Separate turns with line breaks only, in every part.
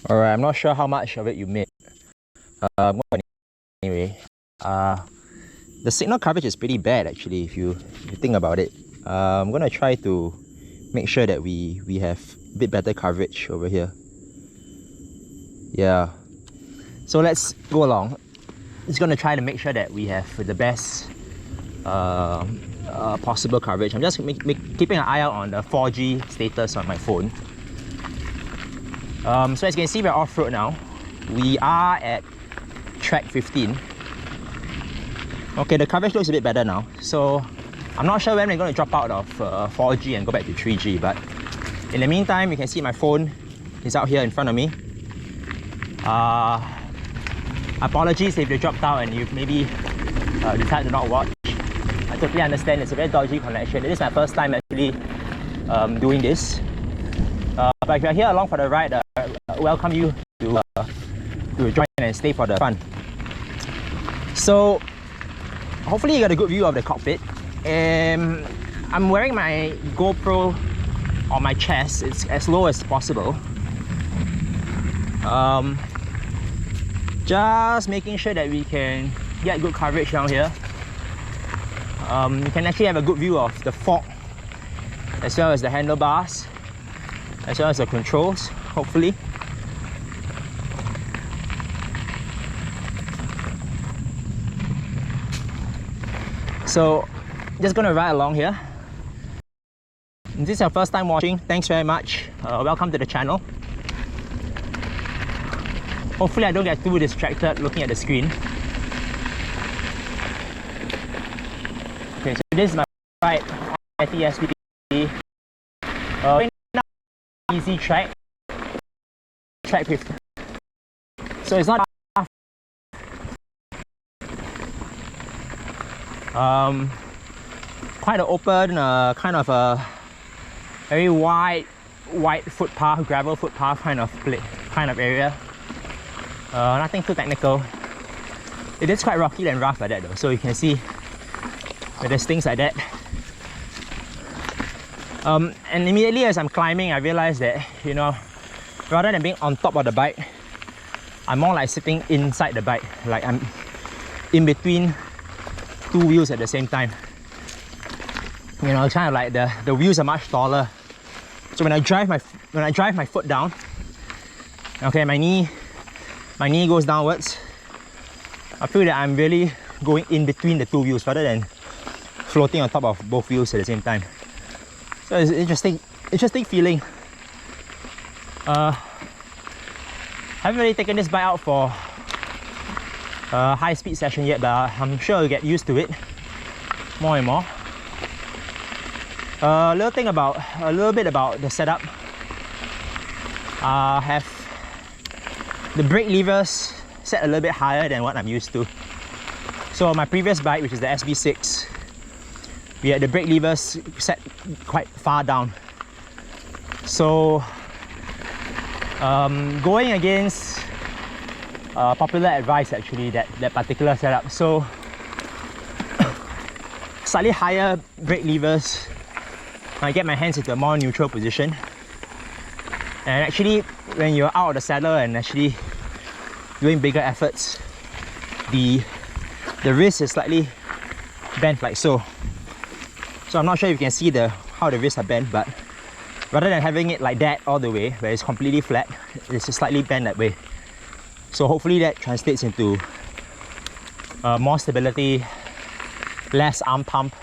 Alright, I'm not sure how much of it you made. Anyway, the signal coverage is pretty bad actually if you think about it. I'm gonna try to make sure that we have a bit better coverage over here. Yeah. So let's go along. Just gonna try to make sure that we have the best possible coverage. I'm just keeping an eye out on the 4G status on my phone. So as you can see, we're off-road now. We are at track 15. Okay, the coverage looks a bit better now. So I'm not sure when we're going to drop out of 4G and go back to 3G, but in the meantime, you can see my phone is out here in front of me. Apologies if you dropped out and you maybe decided to not watch. I totally understand, it's a very dodgy connection. It is my first time actually doing this. But if you're here along for the ride, welcome you to join and stay for the fun. So hopefully you got a good view of the cockpit. I'm wearing my GoPro on my chest. It's as low as possible. Just making sure that we can get good coverage down here. You can actually have a good view of the fork, as well as the handlebars, as well as the controls, hopefully. So, just gonna ride along here. If this is your first time watching, thanks very much. Welcome to the channel. Hopefully I don't get too distracted looking at the screen. Okay, so this is my ride on Yeti SB150. Right now, easy track 50. So it's not quite an open, kind of a very wide footpath, gravel footpath kind of area. Nothing too technical. It is quite rocky and rough like that though, so you can see that there's things like that. And immediately as I'm climbing, I realized that, you know, rather than being on top of the bike, I'm more like sitting inside the bike, like I'm in between two wheels at the same time. You know, kind of like the wheels are much taller. So when I drive my foot down, okay, my knee goes downwards. I feel that I'm really going in between the two wheels rather than floating on top of both wheels at the same time. So it's interesting feeling. Haven't really taken this bike out for a high-speed session yet, but I'm sure I'll get used to it more and more. A little bit about the setup. I have the brake levers set a little bit higher than what I'm used to. So on my previous bike, which is the SB6, we had the brake levers set quite far down. So going against popular advice actually, that particular setup. So slightly higher brake levers, I get my hands into a more neutral position. And actually, when you're out of the saddle and actually doing bigger efforts, the wrist is slightly bent like so. So I'm not sure if you can see how the wrists are bent, but rather than having it like that all the way, where it's completely flat, it's slightly bent that way. So hopefully that translates into more stability, less arm pump.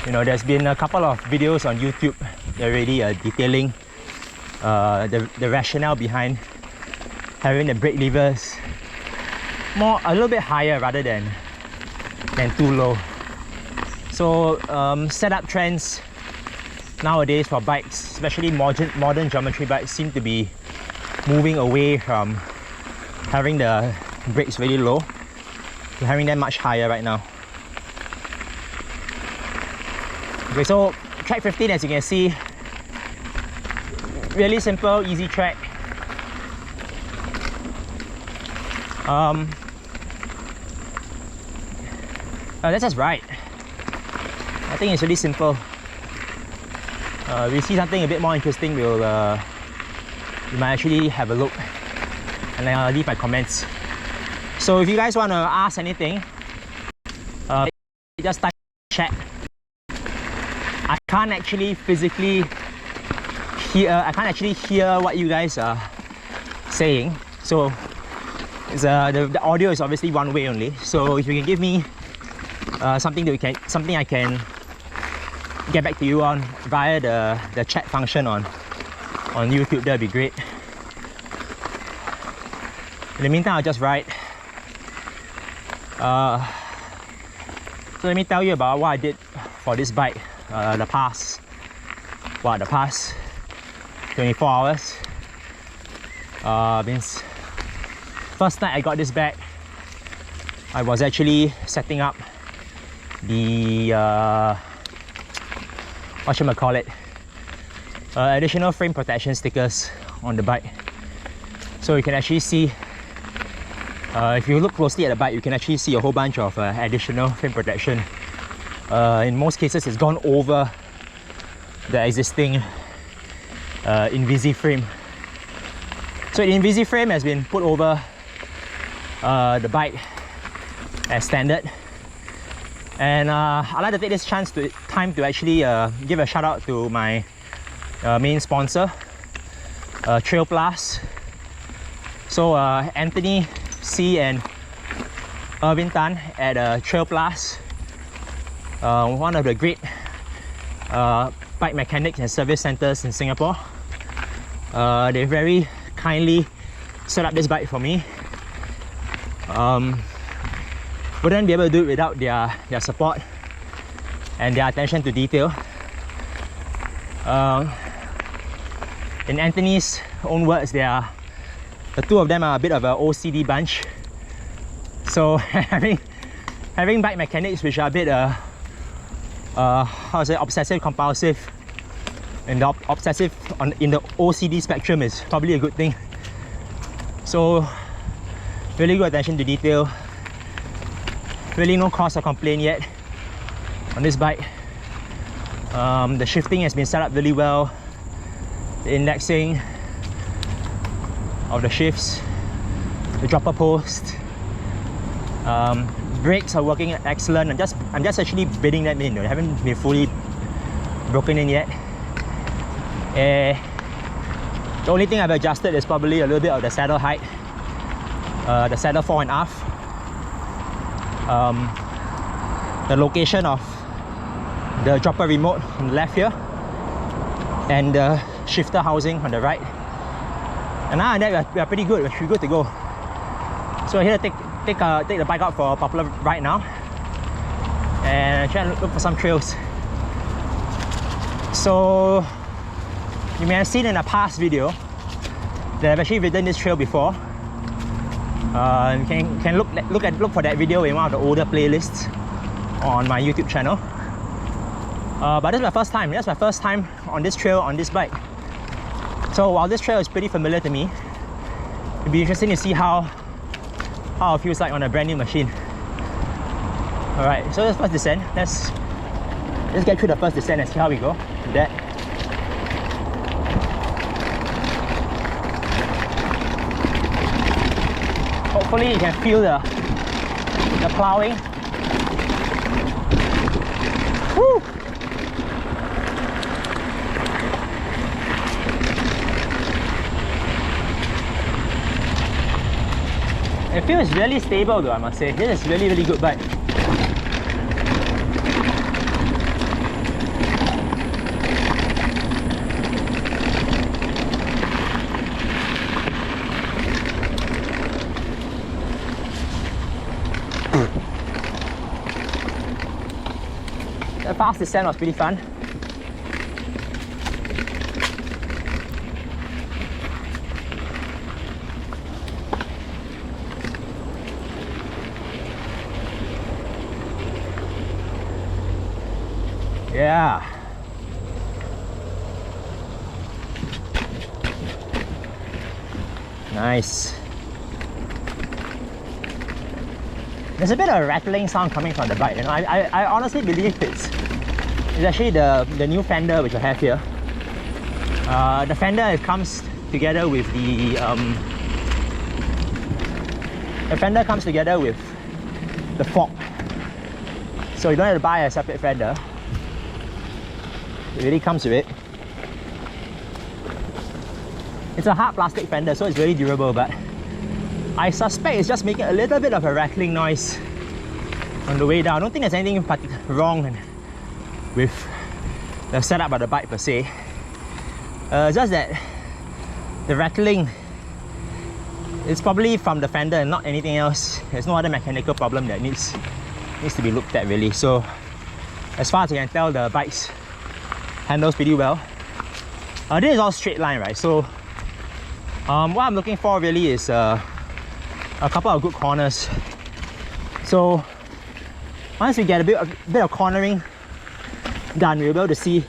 You know, there's been a couple of videos on YouTube already detailing the rationale behind having the brake levers a little bit higher rather than too low. So setup trends nowadays for bikes, especially modern geometry bikes, seem to be moving away from having the brakes really low to having them much higher right now. Okay, so track 15, as you can see, really simple, easy track. That's just right. I think it's really simple. We see something a bit more interesting, we'll you might actually have a look and then leave my comments. So if you guys want to ask anything, just type chat. I can't actually physically hear what you guys are saying. So the audio is obviously one way only. So if you can give me something I can get back to you on via the chat function on YouTube, that'd be great. In the meantime, I'll just ride. So let me tell you about what I did for this bike the past 24 hours. Means first night I got this bag, I was actually setting up the additional frame protection stickers on the bike. So you can actually see, if you look closely at the bike, you can actually see a whole bunch of additional frame protection. In most cases, it's gone over the existing Invisi frame. So the Invisi frame has been put over the bike as standard. And I'd like to take this time to actually give a shout out to my main sponsor, Trail Plus. So Anthony C and Irvin Tan at Trail Plus, one of the great bike mechanics and service centers in Singapore. They very kindly set up this bike for me. Wouldn't be able to do it without their support and their attention to detail. In Anthony's own words, the two of them are a bit of an OCD bunch. So having bike mechanics which are a bit obsessive compulsive, and the obsessive in the OCD spectrum is probably a good thing. So really good attention to detail. Really no cause of complaint yet on this bike. The shifting has been set up really well. The indexing of the shifts, the dropper post, brakes are working excellent. I'm just actually bidding them in. They haven't been fully broken in yet. The only thing I've adjusted is probably a little bit of the saddle height, the saddle fore and aft, the location of the dropper remote on the left here, and the shifter housing on the right. And now that we are pretty good. We're good to go. So I'm here to take the bike out for a popular ride now, and try and look for some trails. So you may have seen in a past video that I've actually ridden this trail before. You can look for that video in one of the older playlists on my YouTube channel. But this is my first time. That's my first time on this trail on this bike. So while this trail is pretty familiar to me, it'd be interesting to see how it feels like on a brand new machine. Alright, so this first descent. Let's get through the first descent and see how we go with that. Hopefully you can feel the plowing. Woo! It feels really stable though, I must say. This is really good bike. The fast descent was pretty fun. Yeah. Nice. There's a bit of a rattling sound coming from the bike. You know, I honestly believe it's actually the new fender which I have here. The fender, it comes together with the fender comes together with the fork. So you don't have to buy a separate fender. It really comes with it. It's a hard plastic fender, so it's very durable, but I suspect it's just making a little bit of a rattling noise on the way down. I don't think there's anything wrong with the setup of the bike per se. Just that the rattling is probably from the fender and not anything else. There's no other mechanical problem that needs to be looked at really. So as far as I can tell, the bike's handles pretty well. This is all straight line, right? So what I'm looking for really is a couple of good corners. So once we get a bit of cornering done, we'll be able to see.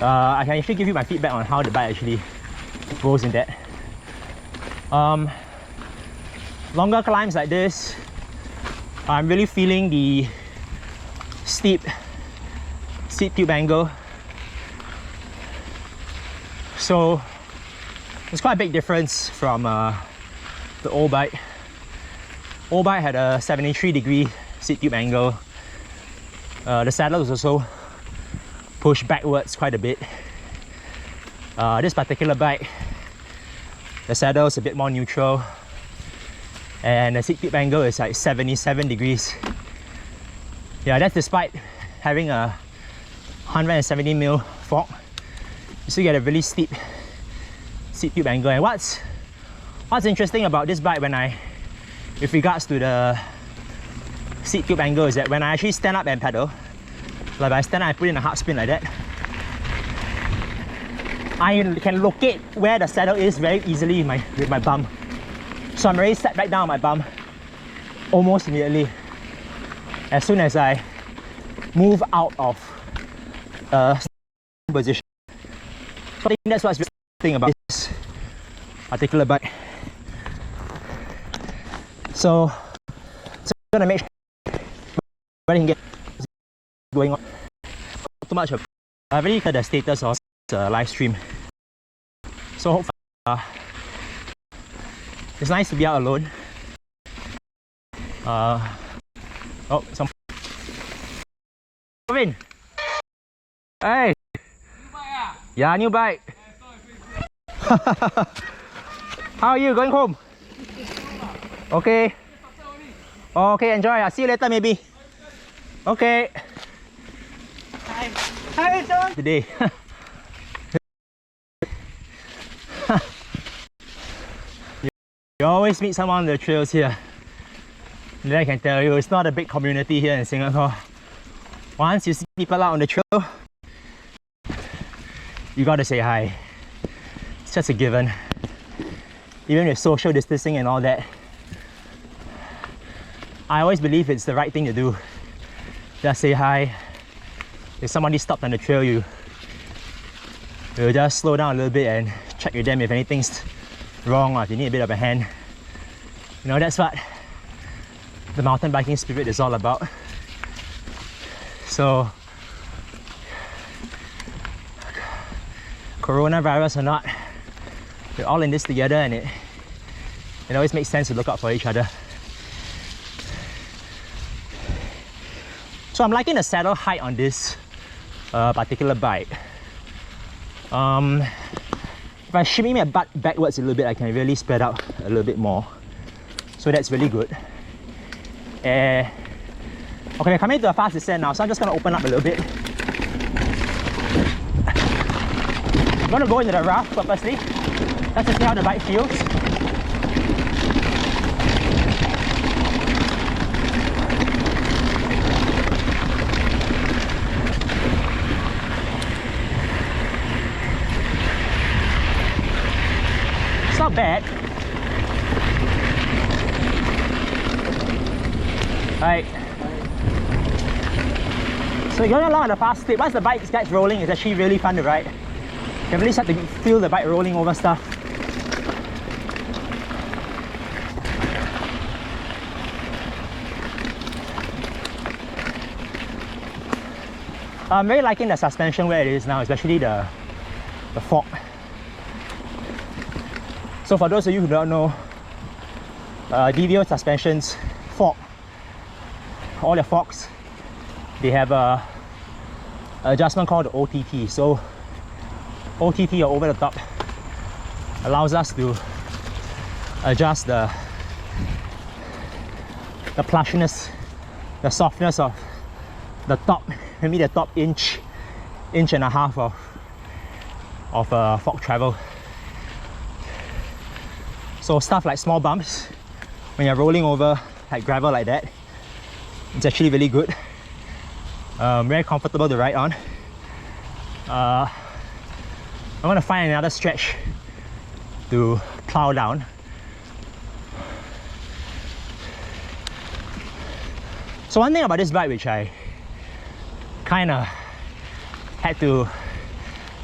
I can actually give you my feedback on how the bike actually goes in that. Longer climbs like this, I'm really feeling the steep tube angle. So it's quite a big difference from the old bike. Old bike had a 73-degree seat tube angle. The saddle was also pushed backwards quite a bit. This particular bike, the saddle is a bit more neutral, and the seat tube angle is like 77 degrees. Yeah, that's despite having a 170mm fork. You still get a really steep seat tube angle. And what's interesting about this bike with regards to the seat tube angle is that when I actually stand up and pedal, like I stand up and put in a hard spin like that, I can locate where the saddle is very easily with my bum. So I'm already set back down on my bum almost immediately as soon as I move out of position. So I think that's what's really interesting about this particular bike. So I'm gonna make sure I can get going on. Not too much of I already heard the status of the live stream. So hopefully it's nice to be out alone. Oh, some Kevin. Hey. New bike, yeah, new bike. How are you going home? Okay. Okay, enjoy. I'll see you later maybe. Okay. Hi. Hi, John. Today. You always meet someone on the trails here. And then I can tell you, it's not a big community here in Singapore. Once you see people out on the trail, you gotta say hi. It's just a given. Even with social distancing and all that, I always believe it's the right thing to do. Just say hi. If somebody stopped on the trail, you just slow down a little bit and check with them if anything's wrong or if you need a bit of a hand. You know, that's what the mountain biking spirit is all about. So coronavirus or not, we're all in this together, and it always makes sense to look out for each other. So I'm liking the saddle height on this particular bike. If I shimmy my butt backwards a little bit, I can really spread out a little bit more. So that's really good. Okay, we're coming to a fast descent now, so I'm just going to open up a little bit. I'm going to go into the rough purposely. Let's just see how the bike feels. It's not bad. Right. So going along at a fast speed, once the bike gets rolling, it's actually really fun to ride. You can really start to feel the bike rolling over stuff. I'm very liking the suspension where it is now, especially the fork. So for those of you who don't know, DVO suspensions fork. All the forks, they have a adjustment called the OTT. So OTT, or over the top, allows us to adjust the plushiness, the softness of the top, maybe the top inch and a half of fork travel. So stuff like small bumps, when you're rolling over like gravel like that, it's actually really good. Very comfortable to ride on. I'm gonna find another stretch to plow down. So one thing about this bike which I kind of had to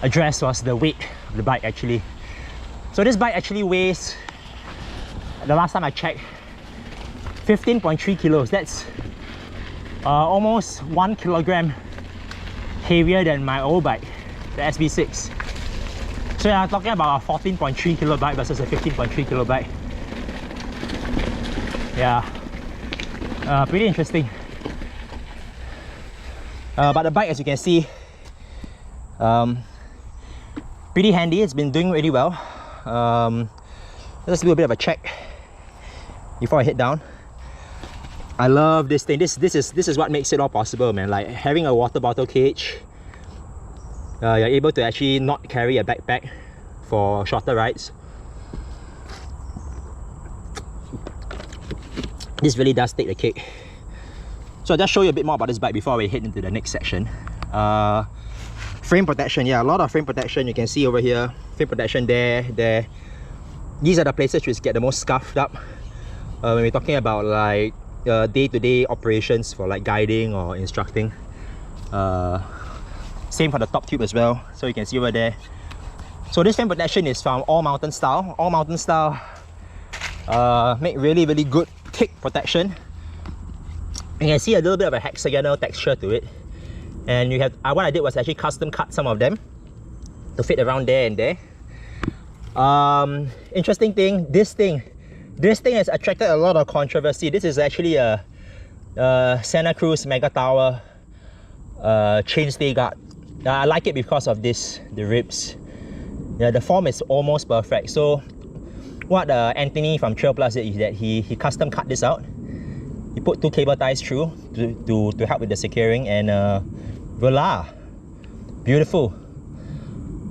address was the weight of the bike actually. So this bike actually weighs, the last time I checked, 15.3 kilos. That's almost 1 kilogram heavier than my old bike, the SB6. So I'm talking about a 14.3 kilo bike versus a 15.3 kilo bike. Yeah, pretty interesting. But the bike, as you can see, pretty handy. It's been doing really well. Let's do a bit of a check before I head down. I love this thing. This is what makes it all possible, man. Like having a water bottle cage. You're able to actually not carry a backpack for shorter rides. This really does take the cake. So I'll just show you a bit more about this bike before we head into the next section. Frame protection, yeah, a lot of frame protection. You can see over here, frame protection there. These are the places which get the most scuffed up when we're talking about like day-to-day operations for like guiding or instructing. Same for the top tube as well, so you can see over there. So this frame protection is from all mountain style. All mountain style make really good thick protection. You can see a little bit of a hexagonal texture to it, and you have what I did was actually custom cut some of them to fit around there and there. Interesting thing, this thing has attracted a lot of controversy. This is actually a Santa Cruz Mega Tower chainstay guard. I like it because of this, the ribs. Yeah, the form is almost perfect. So what Anthony from Trail Plus did is that he custom cut this out. He put 2 cable ties through to help with the securing, and voila, beautiful.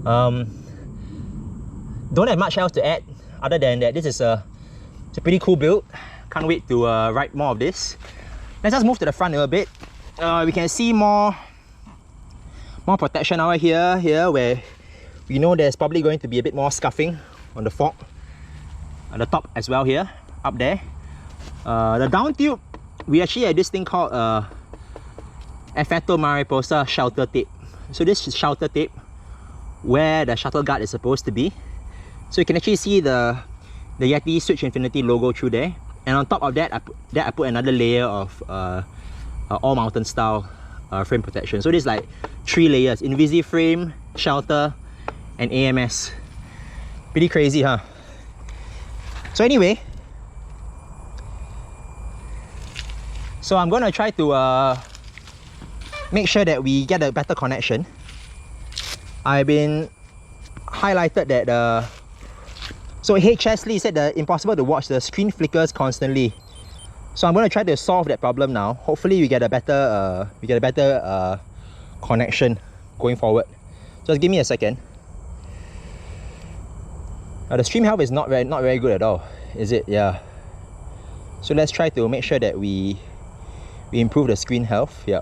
Don't have much else to add other than that. This is it's a pretty cool build. Can't wait to ride more of this. Let's just move to the front a little bit. We can see more protection over here where we know there's probably going to be a bit more scuffing on the fork, on the top as well here, up there. The down tube, we actually had this thing called Effetto Mariposa shelter tape. So this is shelter tape where the shuttle guard is supposed to be. So you can actually see the Yeti Switch Infinity logo through there. And on top of that, I put another layer of all mountain style frame protection. So this is like 3 layers: Invisi frame, shelter, and AMS. Pretty crazy, huh? So anyway, so I'm gonna try to make sure that we get a better connection. I've been highlighted that so HS Lee said that impossible to watch, the screen flickers constantly. So I'm going to try to solve that problem now. Hopefully we get a better connection going forward. Just give me a second. The stream health is not very good at all, is it? Yeah. So let's try to make sure that we improve the screen health. Yeah.